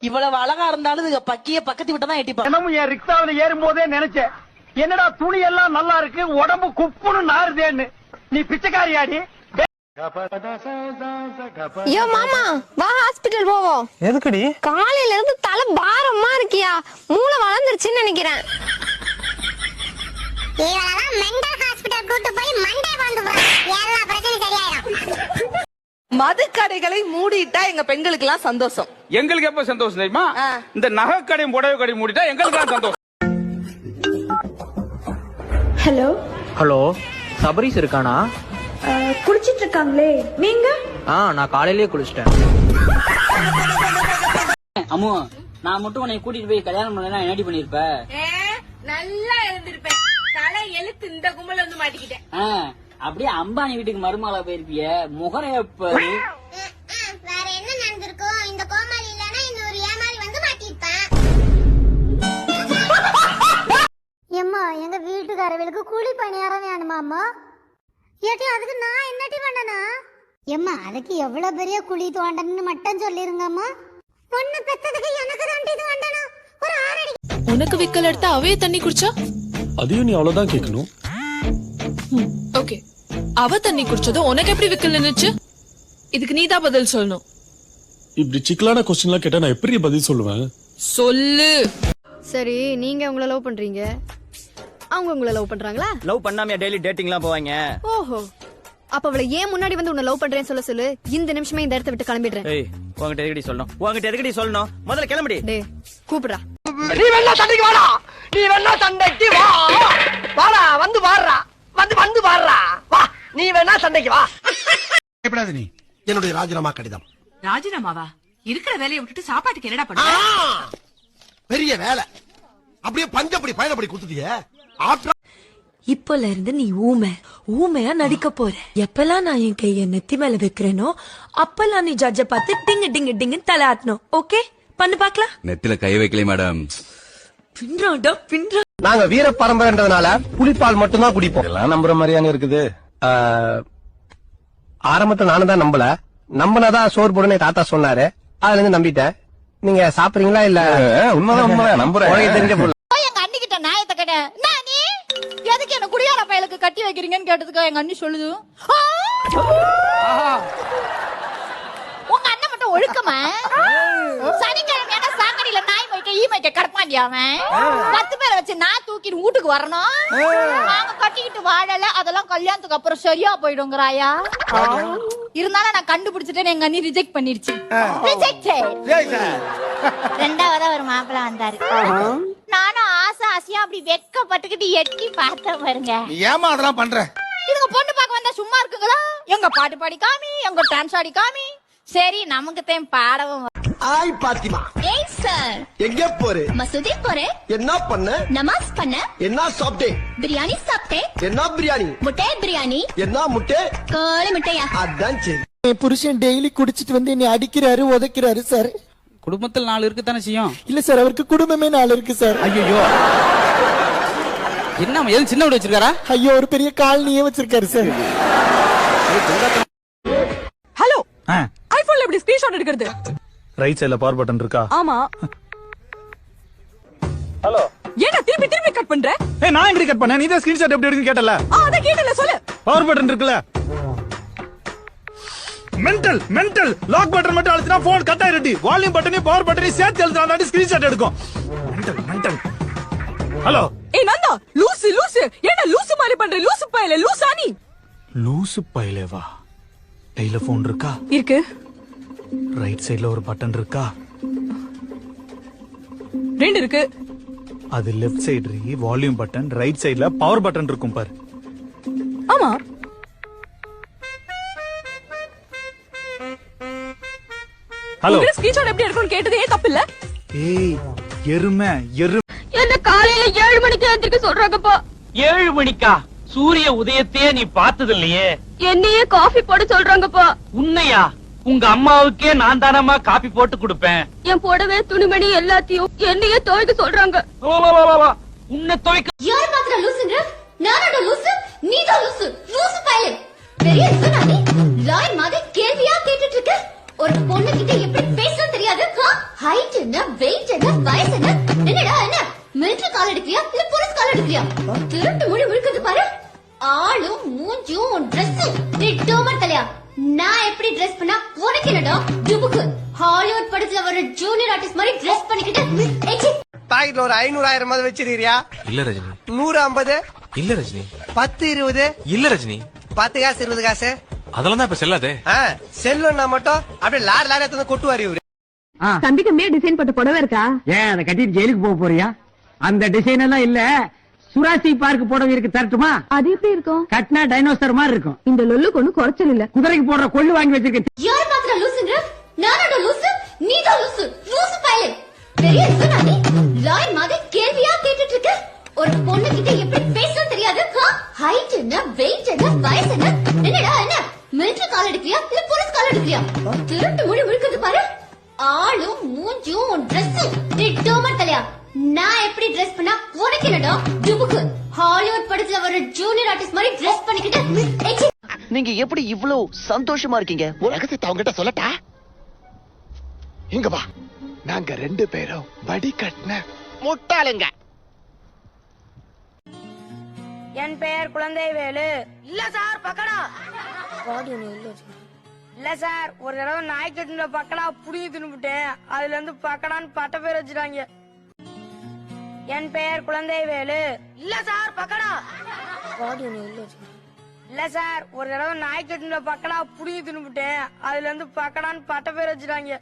இவ்வளவு அழகா இருந்தாலும் இதுங்க பக்கிய பக்கத்து விட்டு தான் எட்டிப்பா. தினமும் என் ரிக்ஷாவில ஏறும் போதே நினைச்சேன், என்னடா துணி எல்லாம் நல்லா இருக்கு, உடம்பு குப்புன்னு நாறுதேன்னு. நீ பிச்சைக்காரியாடி. யோ மாமா, வா ஹாஸ்பிடல் போவோம். எதுக்குடி? காலையில இருந்து தலை பாரமா இருக்கியா, மூளை வளர்ந்துருச்சுன்னு நினைக்கிறேன். இவளெல்லாம் மெண்டல் ஹாஸ்பிடல் கூட்டு போய் மண்டே வந்து எல்லா பிரச்சனையும் சரியாயிடும். மதுக்கடைகளை மூடிட்டா எங்க பெண்களுக்கு எல்லாம் சந்தோஷம். எங்களுக்கு எப்ப சந்தோஷம் தெரியுமா? இந்த நகை கடை புடவை கடை மூடிட்டா எங்களுக்கு சந்தோஷம். ஹலோ ஹலோ, சபரிஸ் இருக்கானா? குளிச்சிட்டு இருக்காங்களே, நீங்க? நான் காலையிலேயே குளிச்சிட்டேன். அம்மு, நான் மட்டும் உன்னை கூட்டிட்டு போய் கல்யாணம் பண்ணா என்னடி பண்ணிருப்ப? நல்லா இருந்திருப்பேன். தலை எழுத்து இந்த கும்பல வந்து மாட்டிக்கிட்டேன். அப்படியே அம்பானி வீட்டுக்கு மருமகளா போயிருப்பிய. முகரையப்ப வேற என்ன நடந்திருக்கும்? இந்த கோமாளி இல்லனா இன்னொரு ஏமாளி வந்து மாட்டிருப்பேன். எம்மா, எங்க வீட்டுக்காரங்களுக்கு கூலி பணியாரம் வேணுமாமா? ஏட்டி, அதுக்கு நான் என்னட்டி பண்ணனா? எம்மா, அதுக்கு எவ்வளவு பெரிய குழி தோண்டன்னு மட்டும் சொல்லிருங்கம்மா. பொண்ணு பெத்ததுக்கு எனக்கு தாண்டி இது வண்டனா ஒரு 6 அடி. உனக்கு விக்கல் எடுத்தா அவே தண்ணி குடிச்சா அதையும் நீ அவ்வளவுதான் கேட்கணும். ஓகே, அவ தண்ணி குடிச்சது உனக்கு எப்படி விக்கல் நின்னுச்சு? இதுக்கு நீதான் பதில் சொல்லணும். இப்படி சிக்கலான கொஸ்டின்லாம் கேட்டா நான் எப்படி பதில் சொல்லுவேன்? சொல்லு. சரி, நீங்க உங்களை லவ் பண்றீங்க, அவங்க உங்களை லவ் பண்றாங்களா? லவ் பண்ணாம டெய்லி டேட்டிங்லாம் போவாங்க. ஓஹோ, அப்ப அவளை ஏன் முன்னாடி வந்து உன்னை லவ் பண்றேன்னு சொல்ல சொல்லு. இந்த நிமிஷமே இந்த இடத்த விட்டு கிளம்பிடுறேன். ஏய், உன்கிட்ட எதுக்கடி சொல்லணும்? உன்கிட்ட எதுக்கடி சொல்லணும்? முதல்ல கிளம்புடி. டேய், கூப்பிடுறா. நீ வேணா சண்டைக்கு வாடா, நீ வேணா சண்டைக்கு வா. வாடா, வந்து வாடுறா, வந்து வாடுறா, வா. நீ வேணா சண்டைக்கு வா. எப்படாது நீ? என்னுடைய ராஜினாமா கடிதம். ராஜினாமாவா? இருக்கிற வேலையை விட்டுட்டு சாப்பாட்டுக்கு என்னடா பண்ண? பெரிய வேலை. அப்படியே பஞ்சப்படி பயணப்படி குடுத்துட்டியே. இப்போல இருந்து நீ ஊமையா நடிக்க போற. எப்பெல்லாம் நான் என் கைய நெத்தி மேல வைக்கிறேனோ அப்பெல்லாம் நீ ஜட்ஜ பார்த்து டிங்கு டிங்கு டிங்கு தலை ஆட்டணும். ஓகே, பண்ணு பாக்கலாம். நெத்தில கை வைக்கல மேடம். பின்றாடா பின்றா. நாங்க வீர பரம்பரைன்றதுனால புலிப்பால் மட்டும்தான் குடிப்போம். எல்லாம் நம்புற மாதிரியாங்க இருக்குது. ஆரம்பத்துல நானும் தான் நம்பினாதான் சோறு போடுன்னு தாத்தா சொன்னாரு. அதுல இருந்து நம்பிட்டேன். நீங்க சாப்பிடுறீங்களா? இல்ல உண்மைதான் நம்புறேன். தெரிஞ்ச பொருள். எங்க அண்ணி கிட்ட நாயத்தை கேட்ட, நானி எதுக்கு என்ன குடியார பயலுக்கு கட்டி வைக்கிறீங்கன்னு கேட்டதுக்கு எங்க அண்ணி சொல்லுது, உங்க அண்ணன் மட்டும் ஒழுக்கமா சனிக்கிழமையான சாக்கடையில நாய் மைக்க ஈ மைக்க கடப்பாண்டியா அவன் 10 பேரை வச்சு நான் தூக்கிட்டு வீட்டுக்கு வரணும். நாங்க கட்டிக்கிட்டு வாழல, அதெல்லாம் கல்யாணத்துக்கு அப்புறம் சரியா போயிடுங்கிறாயா. இருந்தாலும் நான் கண்டுபிடிச்சிட்டேன்னு எங்க அண்ணி ரிஜெக்ட் பண்ணிருச்சு. ரெண்டாவதா ஒரு மாப்பிள்ள வந்தாரு. நானும் ஆசையா அப்படி வெட்கப்பட்டுக்கிட்டு எட்டி பார்த்தேன் பாருங்க. ஏமா அதெல்லாம் பண்ற? இதுங்க பொண்ணு பார்க்க வந்தா சும்மா இருக்குங்களா? எங்க பாட்டு பாடி காமி, எங்க டான்ஸ் ஆடி காமி. சரி, நமக்கு தான் பாடவும். ஆய் பாத்திமா. ஏய் சார், எங்க போறே? மசூதி போறேன். என்ன பண்ண? நமாஸ் பண்ண. என்ன சாப்பிட்டே? பிரியாணி சாப்பிட்டேன். என்ன பிரியாணி? முட்டை பிரியாணி. என்ன முட்டை? கோழி முட்டையா? அதான் சரி. என் புருஷன் டெய்லி குடிச்சிட்டு வந்து என்னை அடிக்கிறாரு, உதைக்கிறாரு சார். குடும்பத்தில் 4 இருக்குத்தானே செய்யும். இல்ல சார், அவருக்கு குடும்பமே 4 இருக்கு சார். ஐயோ, என்ன எதுவும் சின்ன வீடு வச்சிருக்காரா? ஐயோ, ஒரு பெரிய காலனியே வச்சிருக்காரு சார். ஹலோ, ஐபோன்ல எப்படி ஸ்கிரீன்ஷாட் எடுக்கிறது? ரைட் சைடுல பவர் பட்டன் இருக்கா? ஆமா. ஹலோ, ஏன்னா திருப்பி திருப்பி கட் பண்ற? ஏய், நான் எங்க கட் பண்ணேன்? நீ தான் ஸ்கிரீன்ஷாட் எப்படி எடுக்குன்னு கேட்டல. அத கேட்டல, சொல்லு. பவர் பட்டன் இருக்குல. மென்டல் லாக் பட்டன் மட்டும் அழுத்தினா போன் கட் ஆயிடுடி. வால்யூம் பட்டனையும் பவர் பட்டனையும் சேர்த்து அழுத்தினா தான் ஸ்கிரீன்ஷாட் எடுக்கும். மென்டல். ஹலோ. ஏய் நந்தா, லூசு ஏன்னா லூசு மாதிரி பண்ற? லூசு பயலே, லூசானி. லூசு பயலேவா? கையில போன் இருக்கா? இருக்கு. ரைட் சைடுல ஒரு பட்டன் இருக்கா? 2 இருக்கு. அது left side volume button, right சைடுல பவர் பட்டன் இருக்கும் பாரு. ஆமா. ஹலோ, ஸ்கிரீன்ஷாட் எப்படி எடுக்கணும்னு கேட்டதே தப்பு இல்ல. ஏய் எருமை. என்ன காலையில 7 மணிக்கு எந்திரிக்க சொல்றாங்கப்பா. 7 மணிக்கா? சூரிய உதயத்தையே நீ பார்த்தது இல்லையே. என்னையே காஃபி போட சொல்றாங்கப்பா. உன்னையா? உங்க அம்மாவுக்கே நான் தானமா காப்பி போட்டு கொடுப்பேன். என் புடவை துணிமணி எல்லாத்தையும் என்னையே துவைக்க சொல்றாங்க. உன்னை துவைக்க யார் பாக்குற லூசுங்க? நானோட லூசு, நீதான் லூசு. லூசு பயலே. பெரிய சுனாமி லாய் மாதிரி கேள்வியா கேட்டுட்டு இருக்க. ஒரு பொண்ணு கிட்ட எப்படி பேசணும் தெரியாது. ஹைட் என்ன, வெயிட் என்ன, வயசு என்ன, என்னடா என்ன மிலிட்டரி கால் எடுக்கலையா இல்ல போலீஸ் கால் எடுக்கலையா? திருட்டு மொழி முழுக்குது பாரு. ஆளும் மூஞ்சும் ட்ரெஸ்ஸும் டோமர் தலையா. நான் எப்படி ட்ரெஸ் பண்ணா உனக்கு என்னடா டுபுக்கு? ஹாலிவுட் படத்துல வர ஜூனியர் ஆர்டிஸ்ட் மாதிரி ட்ரெஸ் பண்ணிக்கிட்டு பாக்கெட்ல ஒரு 500,000 வச்சிருக்கியா? இல்ல ரஜினி. 150? இல்ல ரஜினி. 10, 20? இல்ல ரஜினி. 10 காசு 20 காசு அதெல்லாம் தான் இப்ப செல்லாதே. செல்லுன்னா மட்டும் அப்படியே லாரி எடுத்து கொட்டுவாரி இவரு. தம்பிக்கு மேல டிசைன் போட்ட புடவை இருக்கா? ஏன் அதை கட்டிட்டு ஜெயிலுக்கு போக போறியா? அந்த டிசைன் எல்லாம் இல்ல. சுராசி பார்க் புடவை இருக்கு, தரட்டுமா? அது எப்படி இருக்கும்? கட்டினா டைனோசர் மாதிரி இருக்கும். இந்த லொல்லுக்கு ஒண்ணு குறைச்சல் இல்ல. குதிரைக்கு போடுற கொள்ளு வாங்கி வச்சிருக்க. யார் பாக்குற லூசுங்க? நானோட லூசு, நீதான் லூசு. லூசு பயலே. பெரிய சுனாமி லாயர் மாதிரி கேள்வியா கேட்டுட்டு இருக்க. ஒரு பொண்ணு கிட்ட எப்படி பேசணும் தெரியாது. ஹைட் என்ன, வெயிட் என்ன, வயசு என்ன, என்னடா என்ன மிலிட்டரி கால் எடுக்கலையா இல்ல போலீஸ் கால் எடுக்கலையா? திருட்டு மொழி முழுக்குது பாரு. ஆளும் மூஞ்சும் ட்ரெஸ்ஸும் டோமர் தலையா. நான் எப்படி ட்ரெஸ் பண்ணா உனக்கு என்னடா டுபுக்கு? ஹாலிவுட் படத்துல வர ஜூனியர் ஆர்டிஸ்ட் மாதிரி ட்ரெஸ் பண்ணிக்கிட்டு நீங்க எப்படி இவ்வளவு சந்தோஷமா இருக்கீங்க? ரகசியத்தை அவங்ககிட்ட சொல்லட்டா? இங்க வா. நாங்க 2 பேரும் வடி கட்டின முட்டாளுங்க. என் பெயர் குழந்தை வேலு. இல்ல சார் பக்கடா. இல்ல சார், ஒரு தடவை நாய் கட்டின பக்கடா புடிங்கி தின்னுபிட்டேன். அதுல இருந்து பக்கடான்னு பட்ட பேர் வச்சுட்டாங்க. என் பெயர் குழந்தை வேலு. இல்ல சார் பக்கடா. இல்ல சார், ஒரு தடவை நாய் கட்டின பக்கடா புடிங்கி தின்னுபிட்டேன். அதுல இருந்து பக்கடான்னு பட்ட பேர் வச்சுட்டாங்க.